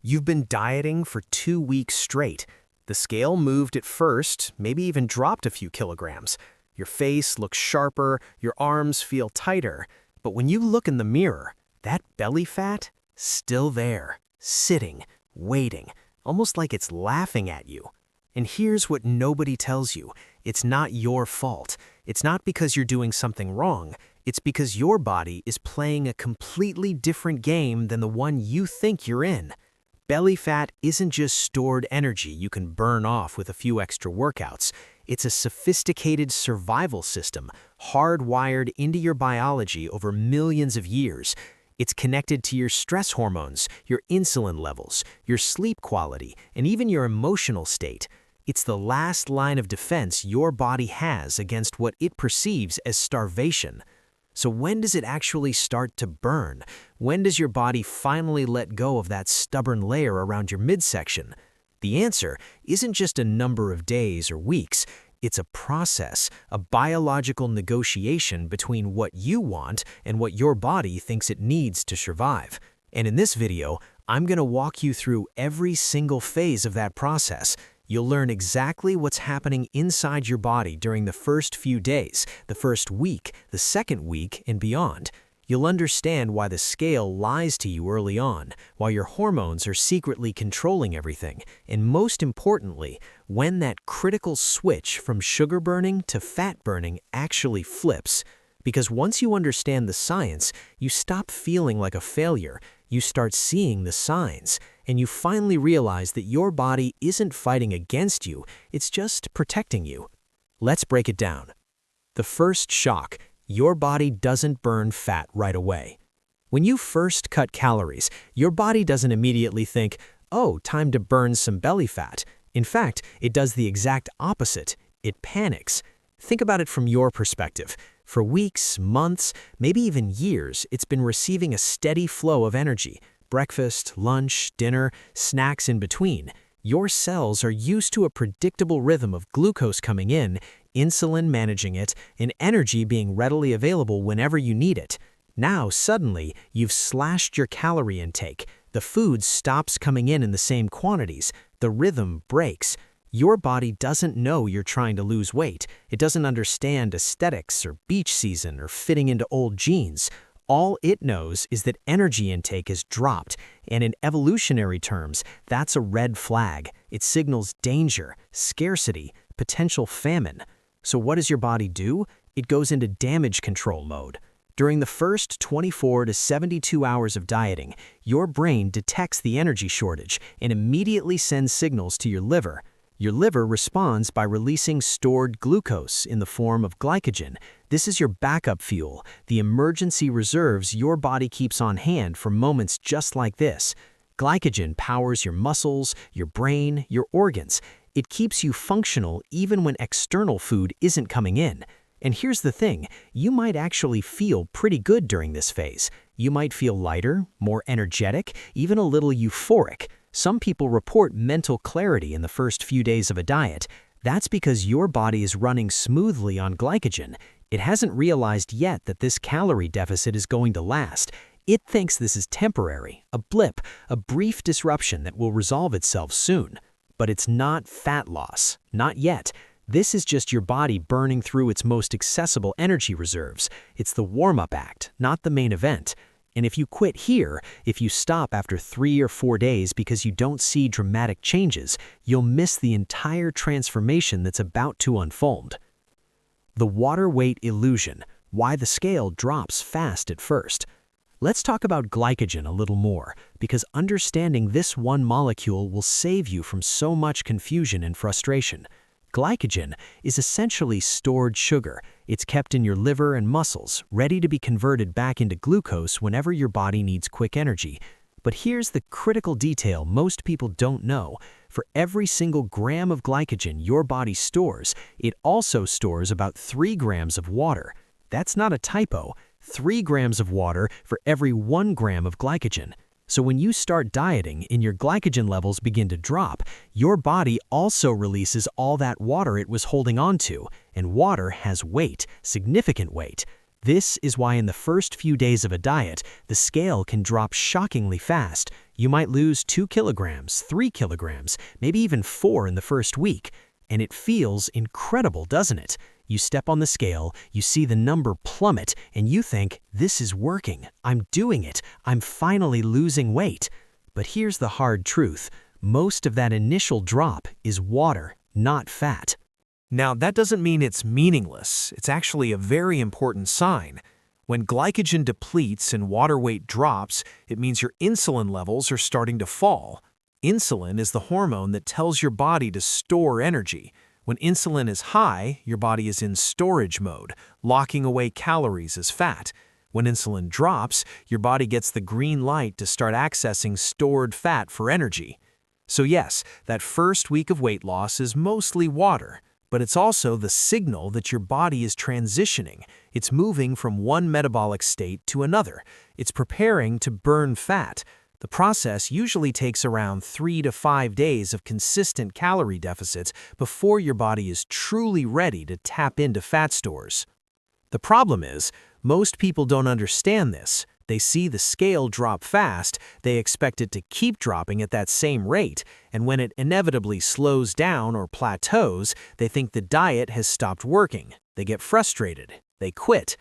You've been dieting for 2 weeks straight. The scale moved at first, maybe even dropped a few kilograms. Your face looks sharper, your arms feel tighter. But when you look in the mirror, that belly fat, still there, sitting, waiting, almost like it's laughing at you. And here's what nobody tells you. It's not your fault. It's not because you're doing something wrong. It's because your body is playing a completely different game than the one you think you're in. Belly fat isn't just stored energy you can burn off with a few extra workouts. It's a sophisticated survival system, hardwired into your biology over millions of years. It's connected to your stress hormones, your insulin levels, your sleep quality, and even your emotional state. It's the last line of defense your body has against what it perceives as starvation. So when does it actually start to burn? When does your body finally let go of that stubborn layer around your midsection? The answer isn't just a number of days or weeks. It's a process, a biological negotiation between what you want and what your body thinks it needs to survive. And in this video, I'm going to walk you through every single phase of that process. You'll learn exactly what's happening inside your body during the first few days, the first week, the second week, and beyond. You'll understand why the scale lies to you early on, why your hormones are secretly controlling everything, and most importantly, when that critical switch from sugar burning to fat burning actually flips. Because once you understand the science, you stop feeling like a failure. You start seeing the signs, and you finally realize that your body isn't fighting against you, it's just protecting you. Let's break it down. The first shock: your body doesn't burn fat right away. When you first cut calories, your body doesn't immediately think, oh, time to burn some belly fat. In fact, it does the exact opposite. It panics. Think about it from your perspective. For weeks, months, maybe even years, it's been receiving a steady flow of energy. Breakfast, lunch, dinner, snacks in between. Your cells are used to a predictable rhythm of glucose coming in, insulin managing it, and energy being readily available whenever you need it. Now, suddenly, you've slashed your calorie intake. The food stops coming in the same quantities. The rhythm breaks. Your body doesn't know you're trying to lose weight. It doesn't understand aesthetics or beach season or fitting into old jeans. All it knows is that energy intake has dropped, and in evolutionary terms, that's a red flag. It signals danger, scarcity, potential famine. So what does your body do? It goes into damage control mode. During the first 24 to 72 hours of dieting, your brain detects the energy shortage and immediately sends signals to your liver. Your liver responds by releasing stored glucose in the form of glycogen. This is your backup fuel, the emergency reserves your body keeps on hand for moments just like this. Glycogen powers your muscles, your brain, your organs. It keeps you functional even when external food isn't coming in. And here's the thing, you might actually feel pretty good during this phase. You might feel lighter, more energetic, even a little euphoric. Some people report mental clarity in the first few days of a diet. That's because your body is running smoothly on glycogen. It hasn't realized yet that this calorie deficit is going to last. It thinks this is temporary, a blip, a brief disruption that will resolve itself soon. But it's not fat loss, not yet. This is just your body burning through its most accessible energy reserves. It's the warm-up act, not the main event. And if you quit here, if you stop after 3 or 4 days because you don't see dramatic changes, you'll miss the entire transformation that's about to unfold. The water weight illusion: why the scale drops fast at first. Let's talk about glycogen a little more, because understanding this one molecule will save you from so much confusion and frustration. Glycogen is essentially stored sugar. It's kept in your liver and muscles, ready to be converted back into glucose whenever your body needs quick energy. But here's the critical detail most people don't know. For every single gram of glycogen your body stores, it also stores about 3 grams of water. That's not a typo. 3 grams of water for every 1 gram of glycogen. So when you start dieting and your glycogen levels begin to drop, your body also releases all that water it was holding on to, and water has weight, significant weight. This is why in the first few days of a diet, the scale can drop shockingly fast. You might lose 2 kilograms, 3 kilograms, maybe even 4 in the first week. And it feels incredible, doesn't it? You step on the scale, you see the number plummet, and you think, this is working. I'm doing it. I'm finally losing weight. But here's the hard truth. Most of that initial drop is water, not fat. Now, that doesn't mean it's meaningless. It's actually a very important sign. When glycogen depletes and water weight drops, it means your insulin levels are starting to fall. Insulin is the hormone that tells your body to store energy. When insulin is high, your body is in storage mode, locking away calories as fat. When insulin drops, your body gets the green light to start accessing stored fat for energy. So yes, that first week of weight loss is mostly water, but it's also the signal that your body is transitioning. It's moving from one metabolic state to another. It's preparing to burn fat. The process usually takes around 3 to 5 days of consistent calorie deficits before your body is truly ready to tap into fat stores. The problem is, most people don't understand this. They see the scale drop fast, they expect it to keep dropping at that same rate, and when it inevitably slows down or plateaus, they think the diet has stopped working. They get frustrated. They quit.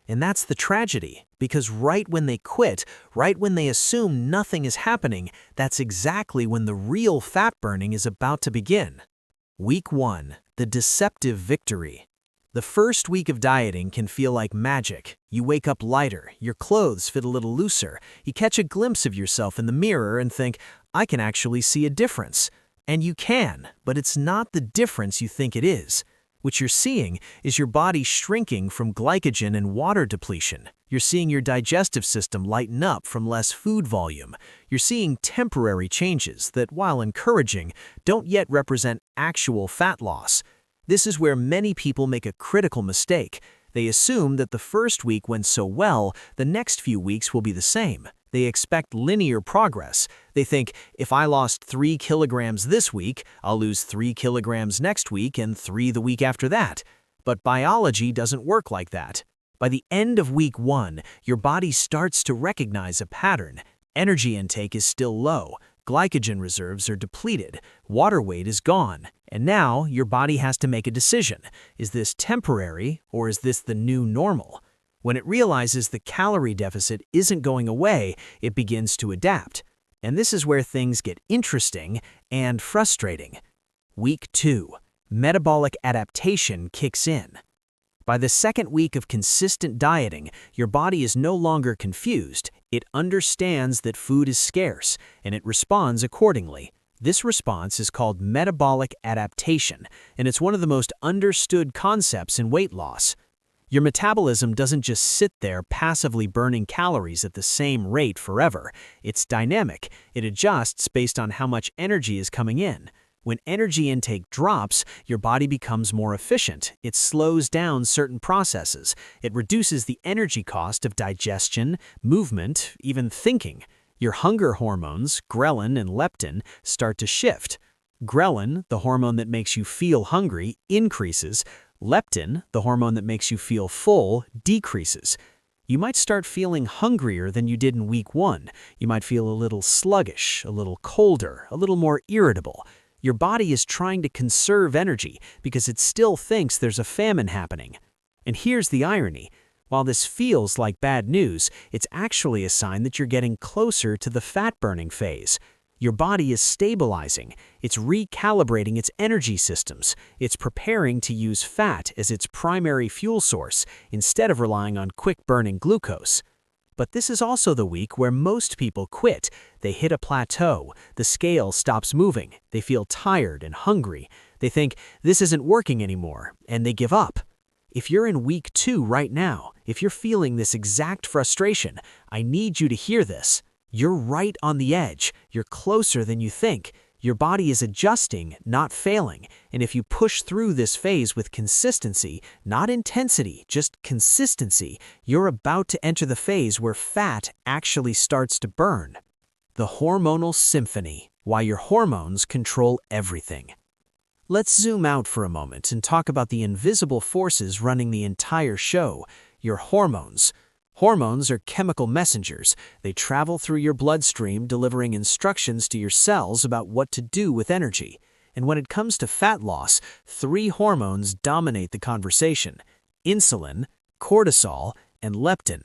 And that's the tragedy, because right when they quit, right when they assume nothing is happening, that's exactly when the real fat burning is about to begin. Week 1, the deceptive victory. The first week of dieting can feel like magic. You wake up lighter, your clothes fit a little looser, you catch a glimpse of yourself in the mirror and think, I can actually see a difference. And you can, but it's not the difference you think it is. What you're seeing is your body shrinking from glycogen and water depletion. You're seeing your digestive system lighten up from less food volume. You're seeing temporary changes that, while encouraging, don't yet represent actual fat loss. This is where many people make a critical mistake. They assume that the first week went so well, the next few weeks will be the same. They expect linear progress. They think, if I lost 3 kilograms this week, I'll lose 3 kilograms next week and 3 the week after that. But biology doesn't work like that. By the end of week 1, your body starts to recognize a pattern. Energy intake is still low. Glycogen reserves are depleted. Water weight is gone. And now your body has to make a decision. Is this temporary or is this the new normal? When it realizes the calorie deficit isn't going away, it begins to adapt. And this is where things get interesting and frustrating. Week 2, metabolic adaptation kicks in. By the second week of consistent dieting, your body is no longer confused. It understands that food is scarce, and it responds accordingly. This response is called metabolic adaptation, and it's one of the most understood concepts in weight loss. Your metabolism doesn't just sit there passively burning calories at the same rate forever. It's dynamic. It adjusts based on how much energy is coming in. When energy intake drops, your body becomes more efficient. It slows down certain processes. It reduces the energy cost of digestion, movement, even thinking. Your hunger hormones, ghrelin and leptin, start to shift. Ghrelin, the hormone that makes you feel hungry, increases. Leptin, the hormone that makes you feel full, decreases. You might start feeling hungrier than you did in week 1. You might feel a little sluggish, a little colder, a little more irritable. Your body is trying to conserve energy because it still thinks there's a famine happening. And here's the irony. While this feels like bad news, it's actually a sign that you're getting closer to the fat-burning phase. Your body is stabilizing. It's recalibrating its energy systems. It's preparing to use fat as its primary fuel source instead of relying on quick-burning glucose. But this is also the week where most people quit. They hit a plateau. The scale stops moving. They feel tired and hungry. They think, this isn't working anymore, and they give up. If you're in week 2 right now, if you're feeling this exact frustration, I need you to hear this. You're right on the edge. You're closer than you think. Your body is adjusting, not failing. And if you push through this phase with consistency, not intensity, just consistency, you're about to enter the phase where fat actually starts to burn. The hormonal symphony, why your hormones control everything. Let's zoom out for a moment and talk about the invisible forces running the entire show, your hormones. Hormones are chemical messengers. They travel through your bloodstream, delivering instructions to your cells about what to do with energy. And when it comes to fat loss, three hormones dominate the conversation: insulin, cortisol, and leptin.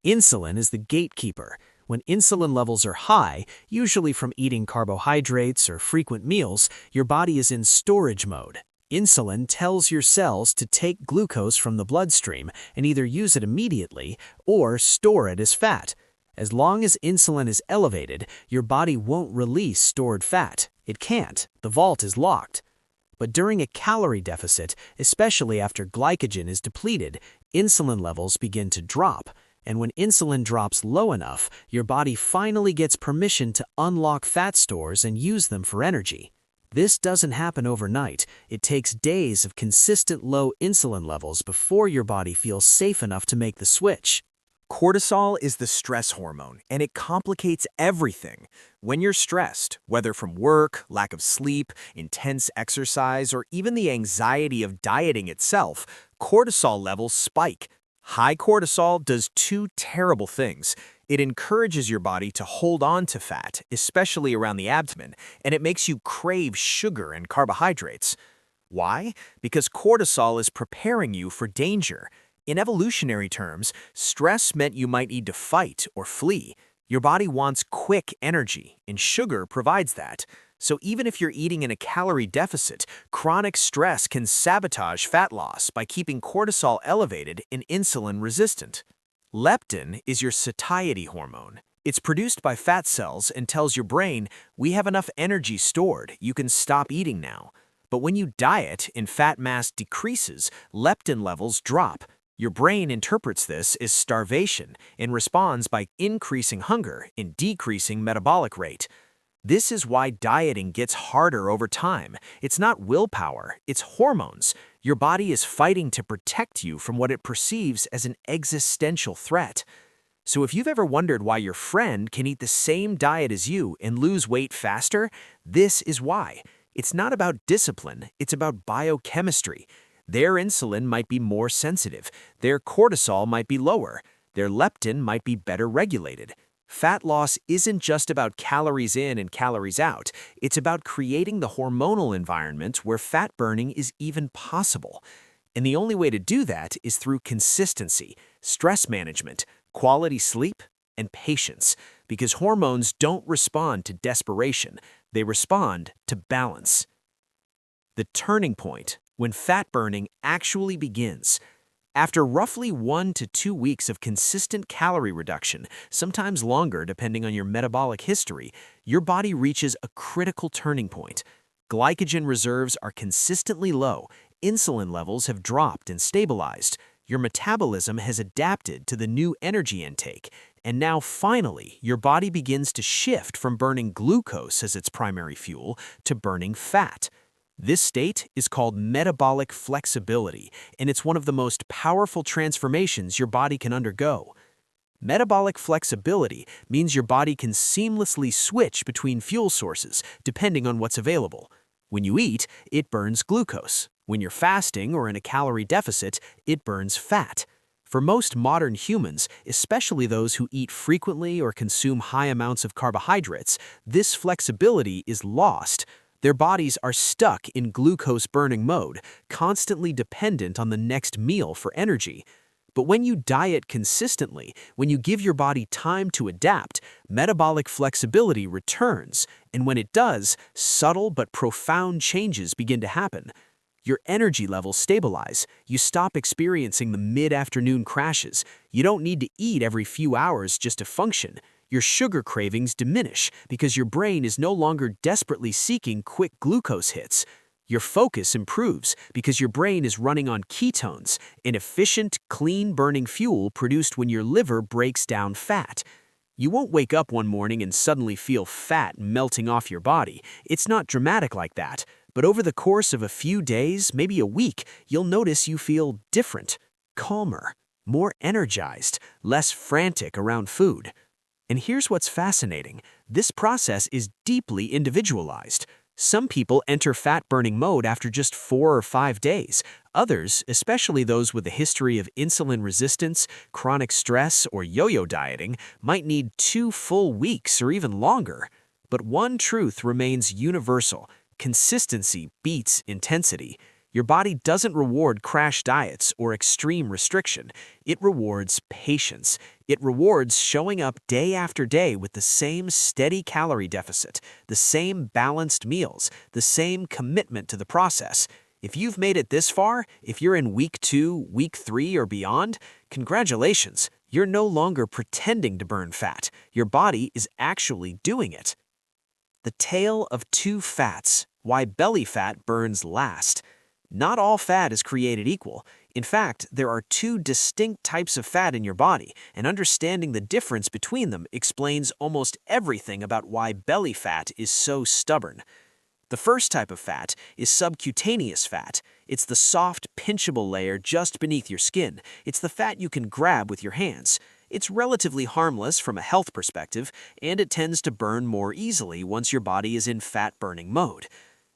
Insulin is the gatekeeper. When insulin levels are high, usually from eating carbohydrates or frequent meals, your body is in storage mode. Insulin tells your cells to take glucose from the bloodstream and either use it immediately or store it as fat. As long as insulin is elevated, your body won't release stored fat. It can't. The vault is locked. But during a calorie deficit, especially after glycogen is depleted, insulin levels begin to drop. And when insulin drops low enough, your body finally gets permission to unlock fat stores and use them for energy. This doesn't happen overnight. It takes days of consistent low insulin levels before your body feels safe enough to make the switch. Cortisol is the stress hormone, and it complicates everything. When you're stressed, whether from work, lack of sleep, intense exercise, or even the anxiety of dieting itself, cortisol levels spike. High cortisol does two terrible things. It encourages your body to hold on to fat, especially around the abdomen, and it makes you crave sugar and carbohydrates. Why? Because cortisol is preparing you for danger. In evolutionary terms, stress meant you might need to fight or flee. Your body wants quick energy, and sugar provides that. So even if you're eating in a calorie deficit, chronic stress can sabotage fat loss by keeping cortisol elevated and insulin resistant. Leptin is your satiety hormone. It's produced by fat cells and tells your brain, we have enough energy stored, you can stop eating now. But when you diet and fat mass decreases, leptin levels drop. Your brain interprets this as starvation and responds by increasing hunger and decreasing metabolic rate. This is why dieting gets harder over time. It's not willpower, it's hormones. Your body is fighting to protect you from what it perceives as an existential threat. So if you've ever wondered why your friend can eat the same diet as you and lose weight faster, this is why. It's not about discipline, it's about biochemistry. Their insulin might be more sensitive, their cortisol might be lower, their leptin might be better regulated. Fat loss isn't just about calories in and calories out. It's about creating the hormonal environment where fat burning is even possible. And the only way to do that is through consistency, stress management, quality sleep, and patience. Because hormones don't respond to desperation. They respond to balance. The turning point, when fat burning actually begins. After roughly 1 to 2 weeks of consistent calorie reduction, sometimes longer depending on your metabolic history, your body reaches a critical turning point. Glycogen reserves are consistently low, insulin levels have dropped and stabilized, your metabolism has adapted to the new energy intake, and now finally, your body begins to shift from burning glucose as its primary fuel to burning fat. This state is called metabolic flexibility, and it's one of the most powerful transformations your body can undergo. Metabolic flexibility means your body can seamlessly switch between fuel sources depending on what's available. When you eat, it burns glucose. When you're fasting or in a calorie deficit, it burns fat. For most modern humans, especially those who eat frequently or consume high amounts of carbohydrates, this flexibility is lost. Their bodies are stuck in glucose-burning mode, constantly dependent on the next meal for energy. But when you diet consistently, when you give your body time to adapt, metabolic flexibility returns, and when it does, subtle but profound changes begin to happen. Your energy levels stabilize, you stop experiencing the mid-afternoon crashes, you don't need to eat every few hours just to function. Your sugar cravings diminish because your brain is no longer desperately seeking quick glucose hits. Your focus improves because your brain is running on ketones, an efficient, clean-burning fuel produced when your liver breaks down fat. You won't wake up one morning and suddenly feel fat melting off your body. It's not dramatic like that, but over the course of a few days, maybe a week, you'll notice you feel different, calmer, more energized, less frantic around food. And here's what's fascinating. This process is deeply individualized. Some people enter fat-burning mode after just 4 or 5 days. Others, especially those with a history of insulin resistance, chronic stress, or yo-yo dieting, might need 2 full weeks or even longer. But one truth remains universal: consistency beats intensity. Your body doesn't reward crash diets or extreme restriction. It rewards patience. It rewards showing up day after day with the same steady calorie deficit, the same balanced meals, the same commitment to the process. If you've made it this far, if you're in week 2, week 3, or beyond, congratulations. You're no longer pretending to burn fat. Your body is actually doing it. The tale of 2 fats: why belly fat burns last. Not all fat is created equal. In fact, there are 2 distinct types of fat in your body, and understanding the difference between them explains almost everything about why belly fat is so stubborn. The first type of fat is subcutaneous fat. It's the soft, pinchable layer just beneath your skin. It's the fat you can grab with your hands. It's relatively harmless from a health perspective, and it tends to burn more easily once your body is in fat-burning mode.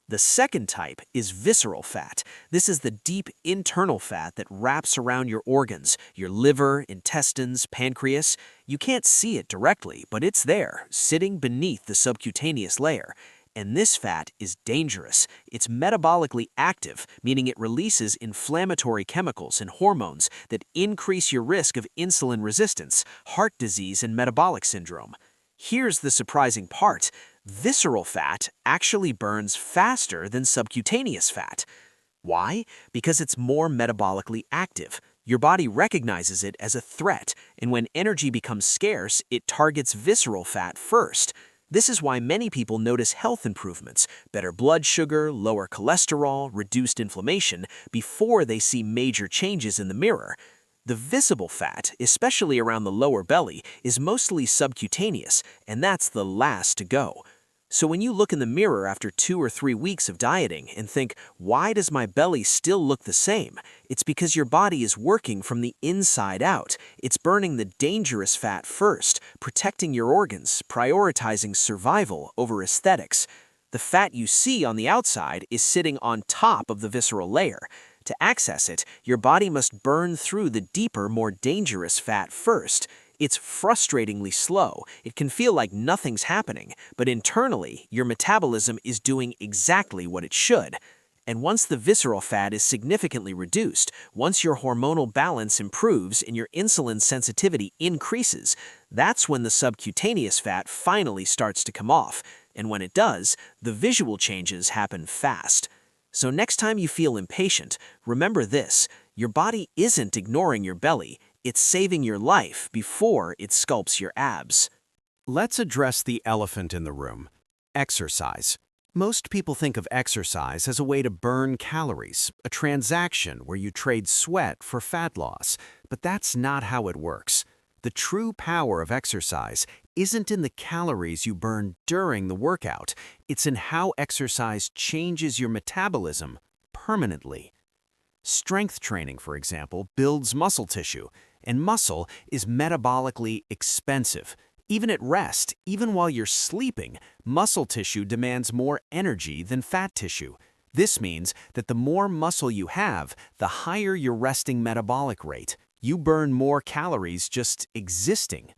The second type is visceral fat. This is the deep internal fat that wraps around your organs, your liver, intestines, pancreas. You can't see it directly, but it's there, sitting beneath the subcutaneous layer. And this fat is dangerous. It's metabolically active, meaning it releases inflammatory chemicals and hormones that increase your risk of insulin resistance, heart disease, and metabolic syndrome. Here's the surprising part: visceral fat actually burns faster than subcutaneous fat. Why? Because it's more metabolically active. Your body recognizes it as a threat, and when energy becomes scarce, it targets visceral fat first. This is why many people notice health improvements, better blood sugar, lower cholesterol, reduced inflammation, before they see major changes in the mirror. The visible fat, especially around the lower belly, is mostly subcutaneous, and that's the last to go. So when you look in the mirror after 2 or 3 weeks of dieting and think, why does my belly still look the same? It's because your body is working from the inside out. It's burning the dangerous fat first, protecting your organs, prioritizing survival over aesthetics. The fat you see on the outside is sitting on top of the visceral layer. To access it, your body must burn through the deeper, more dangerous fat first. It's frustratingly slow. It can feel like nothing's happening, but internally, your metabolism is doing exactly what it should. And once the visceral fat is significantly reduced, once your hormonal balance improves and your insulin sensitivity increases, that's when the subcutaneous fat finally starts to come off. And when it does, the visual changes happen fast. So next time you feel impatient, remember this: your body isn't ignoring your belly. It's saving your life before it sculpts your abs. Let's address the elephant in the room: exercise. Most people think of exercise as a way to burn calories, a transaction where you trade sweat for fat loss. But that's not how it works. The true power of exercise isn't in the calories you burn during the workout. It's in how exercise changes your metabolism permanently. Strength training, for example, builds muscle tissue, and muscle is metabolically expensive. Even at rest, even while you're sleeping, muscle tissue demands more energy than fat tissue. This means that the more muscle you have, the higher your resting metabolic rate. You burn more calories just existing.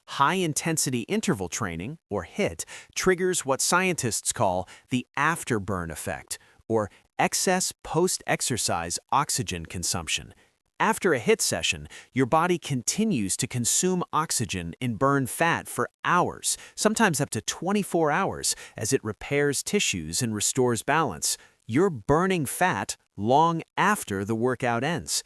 High-intensity interval training, or HIIT, triggers what scientists call the afterburn effect, or excess post-exercise oxygen consumption. After a HIIT session, your body continues to consume oxygen and burn fat for hours, sometimes up to 24 hours, as it repairs tissues and restores balance. You're burning fat long after the workout ends.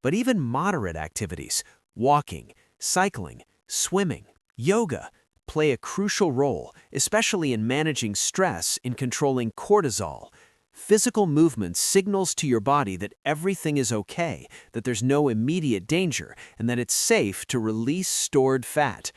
But even moderate activities, walking, cycling, swimming, yoga, play a crucial role, especially in managing stress and controlling cortisol. Physical movement signals to your body that everything is okay, that there's no immediate danger, and that it's safe to release stored fat.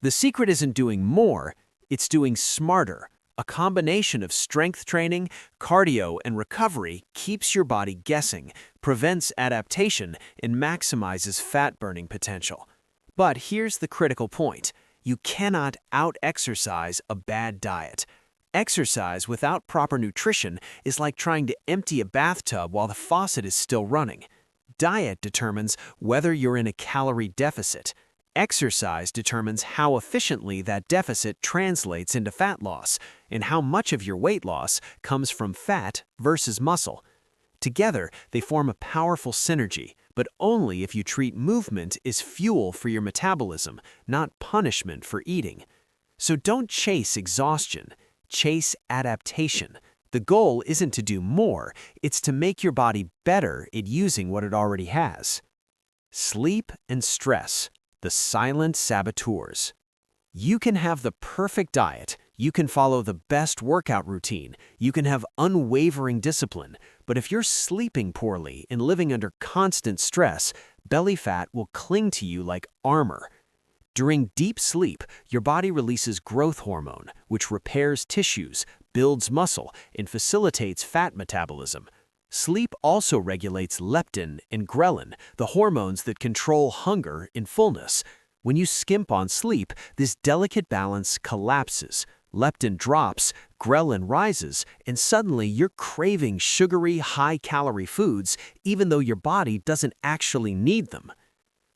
The secret isn't doing more, it's doing smarter. A combination of strength training, cardio, and recovery keeps your body guessing, prevents adaptation, and maximizes fat-burning potential. But here's the critical point: you cannot out-exercise a bad diet. Exercise without proper nutrition is like trying to empty a bathtub while the faucet is still running. Diet determines whether you're in a calorie deficit. Exercise determines how efficiently that deficit translates into fat loss, and how much of your weight loss comes from fat versus muscle. Together, they form a powerful synergy, but only if you treat movement as fuel for your metabolism, not punishment for eating. So don't chase exhaustion, chase adaptation. The goal isn't to do more, it's to make your body better at using what it already has. Sleep and stress, the silent saboteurs. You can have the perfect diet, you can follow the best workout routine, you can have unwavering discipline, but if you're sleeping poorly and living under constant stress, belly fat will cling to you like armor. During deep sleep, your body releases growth hormone, which repairs tissues, builds muscle, and facilitates fat metabolism. Sleep also regulates leptin and ghrelin, the hormones that control hunger and fullness. When you skimp on sleep, this delicate balance collapses. Leptin drops, ghrelin rises, and suddenly you're craving sugary, high-calorie foods even though your body doesn't actually need them.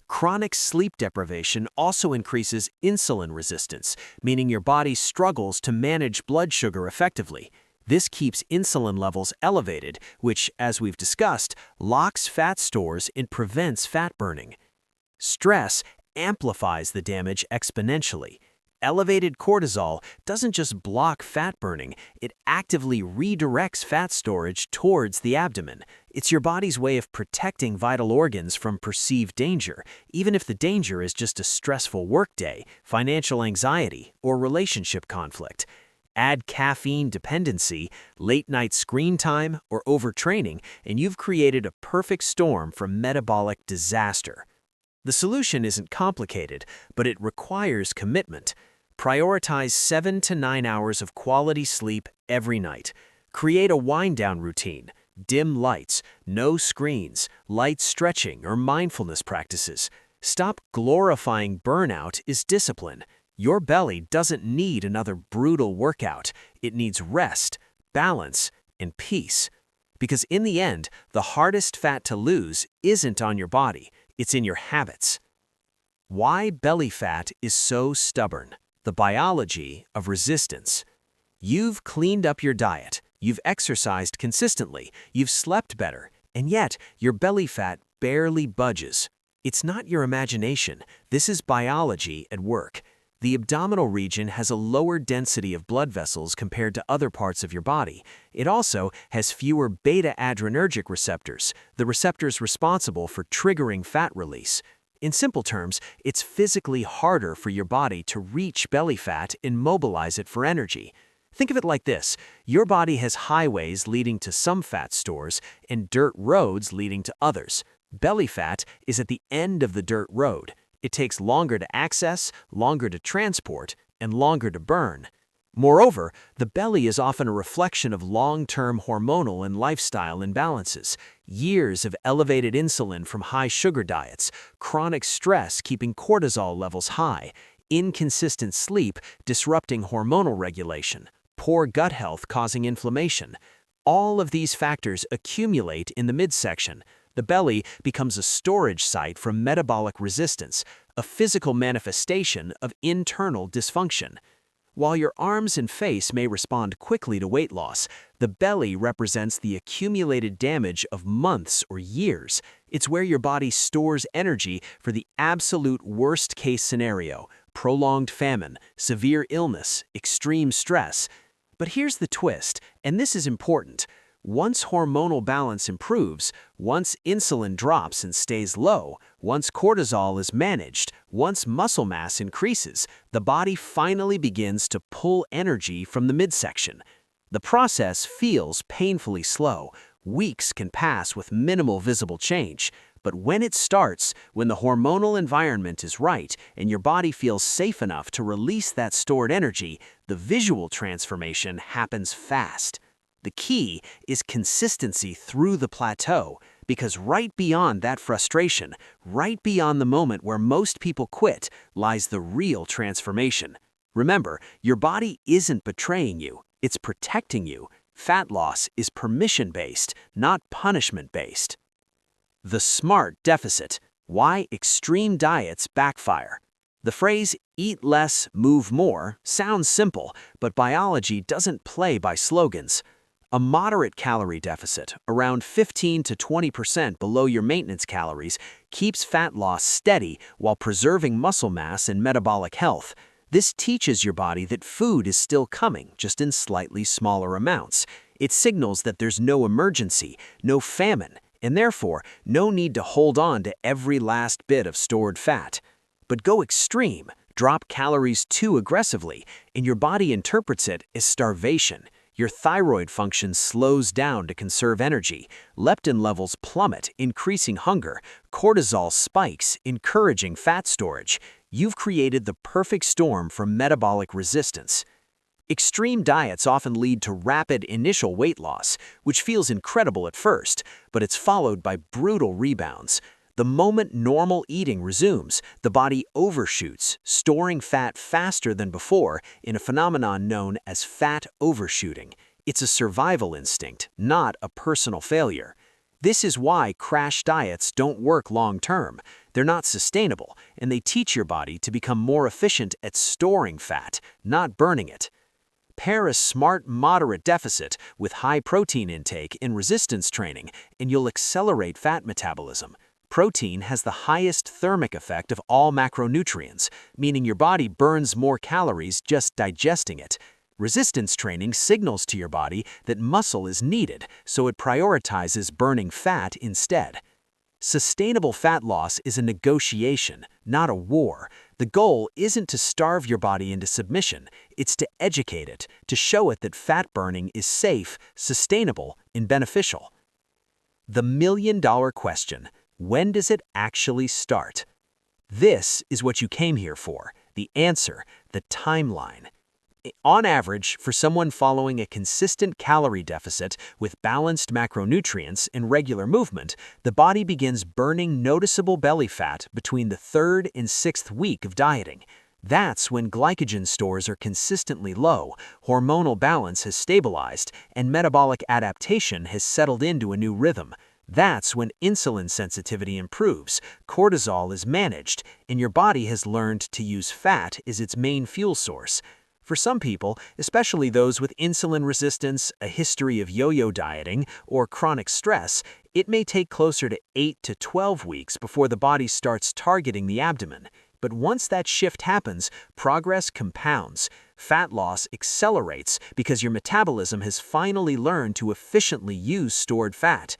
Chronic sleep deprivation also increases insulin resistance, meaning your body struggles to manage blood sugar effectively. This keeps insulin levels elevated, which, as we've discussed, locks fat stores and prevents fat burning. Stress amplifies the damage exponentially. Elevated cortisol doesn't just block fat burning, it actively redirects fat storage towards the abdomen. It's your body's way of protecting vital organs from perceived danger, even if the danger is just a stressful workday, financial anxiety, or relationship conflict. Add caffeine dependency, late-night screen time, or overtraining, and you've created a perfect storm for metabolic disaster. The solution isn't complicated, but it requires commitment. Prioritize 7 to 9 hours of quality sleep every night. Create a wind-down routine, dim lights, no screens, light stretching, or mindfulness practices. Stop glorifying burnout as discipline. Your belly doesn't need another brutal workout. It needs rest, balance, and peace. Because in the end, the hardest fat to lose isn't on your body, it's in your habits. Why belly fat is so stubborn. The biology of resistance. You've cleaned up your diet, you've exercised consistently, you've slept better, and yet your belly fat barely budges. It's not your imagination, this is biology at work. The abdominal region has a lower density of blood vessels compared to other parts of your body. It also has fewer beta-adrenergic receptors, the receptors responsible for triggering fat release. In simple terms, it's physically harder for your body to reach belly fat and mobilize it for energy. Think of it like this. Your body has highways leading to some fat stores and dirt roads leading to others. Belly fat is at the end of the dirt road. It takes longer to access, longer to transport, and longer to burn. Moreover, the belly is often a reflection of long-term hormonal and lifestyle imbalances, years of elevated insulin from high sugar diets, chronic stress keeping cortisol levels high, inconsistent sleep disrupting hormonal regulation, poor gut health causing inflammation. All of these factors accumulate in the midsection. The belly becomes a storage site for metabolic resistance, a physical manifestation of internal dysfunction. While your arms and face may respond quickly to weight loss, the belly represents the accumulated damage of months or years. It's where your body stores energy for the absolute worst-case scenario: prolonged famine, severe illness, extreme stress. But here's the twist, and this is important. Once hormonal balance improves, once insulin drops and stays low, once cortisol is managed, once muscle mass increases, the body finally begins to pull energy from the midsection. The process feels painfully slow. Weeks can pass with minimal visible change. But when it starts, when the hormonal environment is right and your body feels safe enough to release that stored energy, the visual transformation happens fast. The key is consistency through the plateau, because right beyond that frustration, right beyond the moment where most people quit, lies the real transformation. Remember, your body isn't betraying you, It's protecting you. Fat loss is permission-based, not punishment-based. The SMART deficit. Why extreme diets backfire. The phrase, eat less, move more, sounds simple, but biology doesn't play by slogans. A moderate calorie deficit, around 15 to 20% below your maintenance calories, keeps fat loss steady while preserving muscle mass and metabolic health. This teaches your body that food is still coming, just in slightly smaller amounts. It signals that there's no emergency, no famine, and therefore no need to hold on to every last bit of stored fat. But go extreme, drop calories too aggressively, and your body interprets it as starvation. Your thyroid function slows down to conserve energy. Leptin levels plummet, increasing hunger. Cortisol spikes, encouraging fat storage. You've created the perfect storm for metabolic resistance. Extreme diets often lead to rapid initial weight loss, which feels incredible at first, but it's followed by brutal rebounds. The moment normal eating resumes, the body overshoots, storing fat faster than before in a phenomenon known as fat overshooting. It's a survival instinct, not a personal failure. This is why crash diets don't work long-term. They're not sustainable, and they teach your body to become more efficient at storing fat, not burning it. Pair a SMART moderate deficit with high protein intake and resistance training, and you'll accelerate fat metabolism. Protein has the highest thermic effect of all macronutrients, meaning your body burns more calories just digesting it. Resistance training signals to your body that muscle is needed, so it prioritizes burning fat instead. Sustainable fat loss is a negotiation, not a war. The goal isn't to starve your body into submission, it's to educate it, to show it that fat burning is safe, sustainable, and beneficial. The million-dollar question: when does it actually start? This is what you came here for, the answer, the timeline. On average, for someone following a consistent calorie deficit with balanced macronutrients and regular movement, the body begins burning noticeable belly fat between the 3rd and 6th week of dieting. That's when glycogen stores are consistently low, hormonal balance has stabilized, and metabolic adaptation has settled into a new rhythm. That's when insulin sensitivity improves, cortisol is managed, and your body has learned to use fat as its main fuel source. For some people, especially those with insulin resistance, a history of yo-yo dieting, or chronic stress, it may take closer to 8 to 12 weeks before the body starts targeting the abdomen. But once that shift happens, progress compounds. Fat loss accelerates because your metabolism has finally learned to efficiently use stored fat.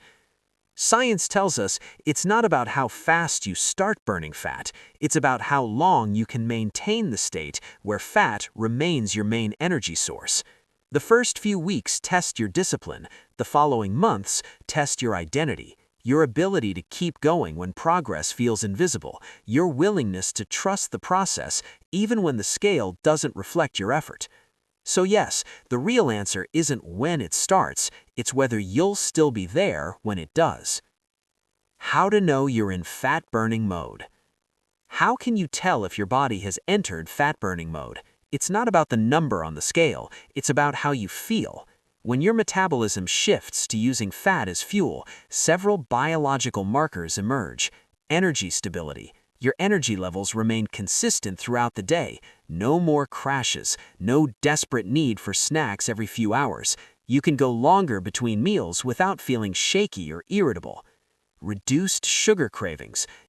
Science tells us it's not about how fast you start burning fat, it's about how long you can maintain the state where fat remains your main energy source. The first few weeks test your discipline, the following months test your identity, your ability to keep going when progress feels invisible, your willingness to trust the process even when the scale doesn't reflect your effort. So yes, the real answer isn't when it starts, it's whether you'll still be there when it does. How to know you're in fat-burning mode. How can you tell if your body has entered fat-burning mode? It's not about the number on the scale, it's about how you feel. When your metabolism shifts to using fat as fuel, several biological markers emerge. Energy stability. Your energy levels remain consistent throughout the day. No more crashes, no desperate need for snacks every few hours. You can go longer between meals without feeling shaky or irritable. Reduced sugar cravings.